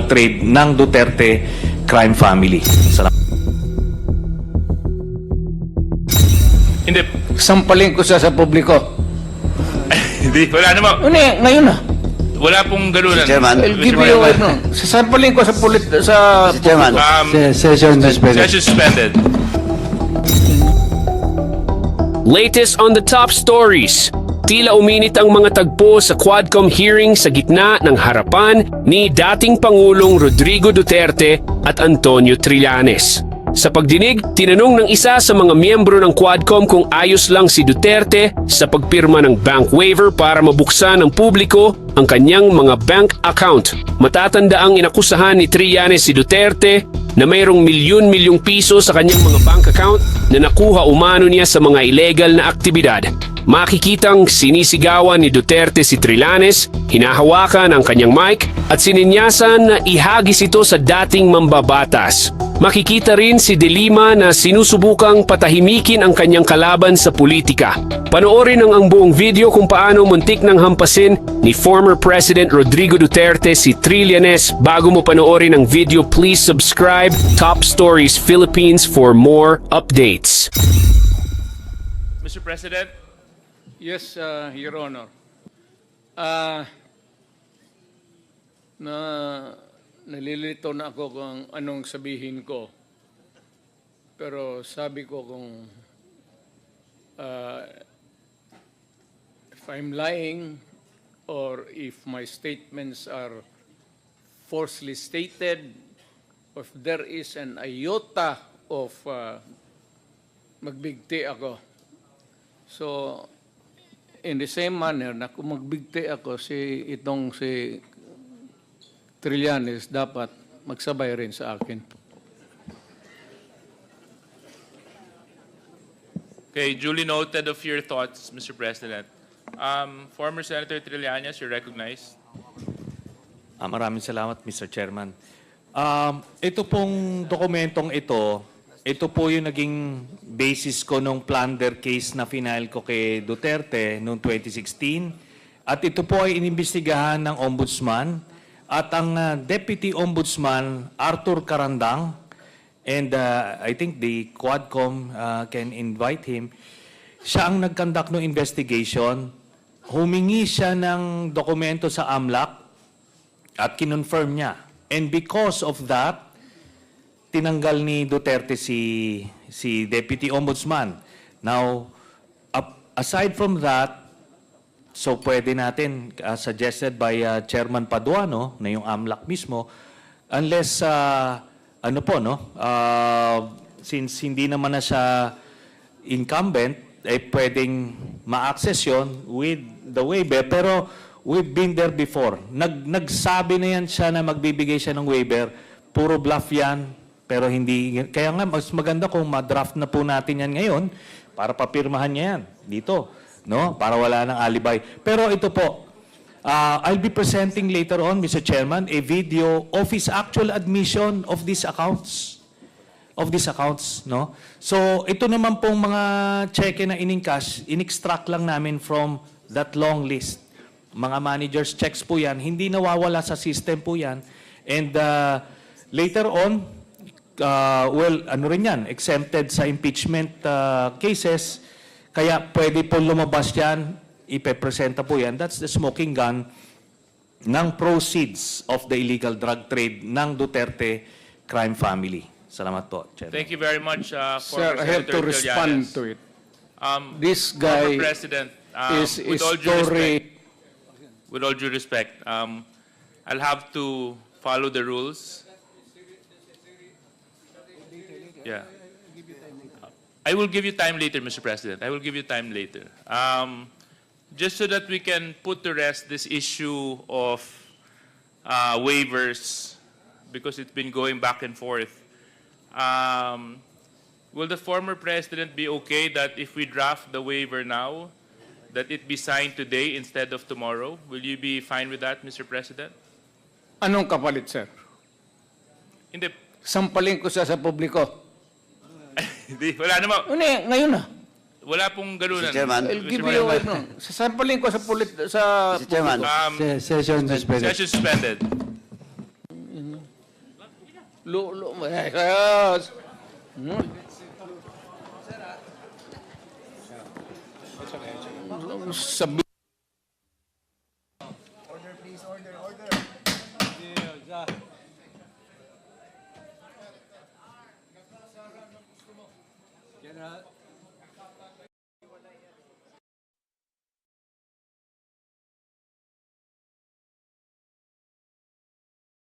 drug trade ng Duterte crime family. Salamat. Hindi. Sampalin ko siya sa publiko. Hindi. Wala naman. Ano ngayon na? Wala pong ganunan. Mr. Chairman. I'll give you sasampalin ko sa Mr. Chairman. session suspended. Session suspended. Latest on the top stories. Tila uminit ang mga tagpo sa Quadcom hearing sa gitna ng harapan ni dating Pangulong Rodrigo Duterte at Antonio Trillanes. Sa pagdinig, tinanong ng isa sa mga miyembro ng Quadcom kung ayos lang si Duterte sa pagpirma ng bank waiver para mabuksan ng publiko ang kanyang mga bank account. Matatanda ang inakusahan ni Trillanes si Duterte na mayroong milyon-milyong piso sa kanyang mga bank account na nakuha umano niya sa mga illegal na aktibidad. Makikitang sinisigawan ni Duterte si Trillanes, hinahawakan ang kanyang mic at sininyasan na ihagis ito sa dating mambabatas. Makikita rin si De Lima na sinusubukang patahimikin ang kanyang kalaban sa politika. Panoorin ang buong video kung paano muntik nang hampasin ni former President Rodrigo Duterte si Trillanes. Bago mo panoorin ang video, please subscribe Top Stories Philippines for more updates. Mr. President, Yes, Your Honor. Nalilito na ako kung anong sabihin ko. Pero sabi ko kung if I'm lying or if my statements are falsely stated, or if there is an iota of magbigti ako. So, in the same manner na kung magbigti ako si Trillanes, dapat magsabay rin sa akin. okay, duly noted of your thoughts, Mr. President. Former Senator Trillanes, you're recognized. Maraming salamat, Mr. Chairman. Ito pong dokumentong ito po yung naging basis ko nung plunder case na final ko kay Duterte noong 2016. At ito po ay inimbestigahan ng Ombudsman at ang Deputy Ombudsman Arthur Carandang, and I think the Quadcom can invite him. Siya ang nag-conduct ng investigation. Humingi siya ng dokumento sa AMLAC at kinonfirm niya. And because of that, tinanggal ni Duterte si Deputy Ombudsman. Now, aside from that, so pwede natin, suggested by Chairman Paduano, na yung AMLAC mismo, unless, since hindi naman na siya incumbent, pwedeng ma-access yun with the waiver. Pero we've been there before. Nagsabi na yan siya na magbibigay siya ng waiver. Puro bluff yan. Pero hindi, kaya nga mas maganda kung ma-draft na po natin yan ngayon para papirmahan niya yan dito, no? Para wala ng alibay. Pero ito po, I'll be presenting later on, Mr. Chairman, a video of his actual admission of these accounts. No? So, ito naman pong mga cheque na in-encash, in-extract lang namin from that long list. Mga managers' checks po yan, hindi nawawala sa system po yan. And later on, exempted sa impeachment cases, kaya pwede po lumabas yan, ipepresenta po yan. That's the smoking gun ng proceeds of the illegal drug trade ng Duterte crime family. Salamat po, Chairman. Thank you very much, Sir, former I have to Senator respond Trillanes. to it. This guy Former President, is with all due respect, I'll have to follow the rules. Yeah. I will give you time later, Mr. President. I will give you time later. Just so that we can put to rest this issue of waivers, because it's been going back and forth. Will the former president be okay that if we draft the waiver now, that it be signed today instead of tomorrow? Will you be fine with that, Mr. President? Anong kapalit, sir? Hindi. Sampalin ko siya sa publiko. Hindi. Wala naman. Ngayon na. Wala pong ganunan. Mr. Chairman. I'll give you sasampalin ko sa Mr. Chairman. session suspended. Session suspended. Yes. Sabi General,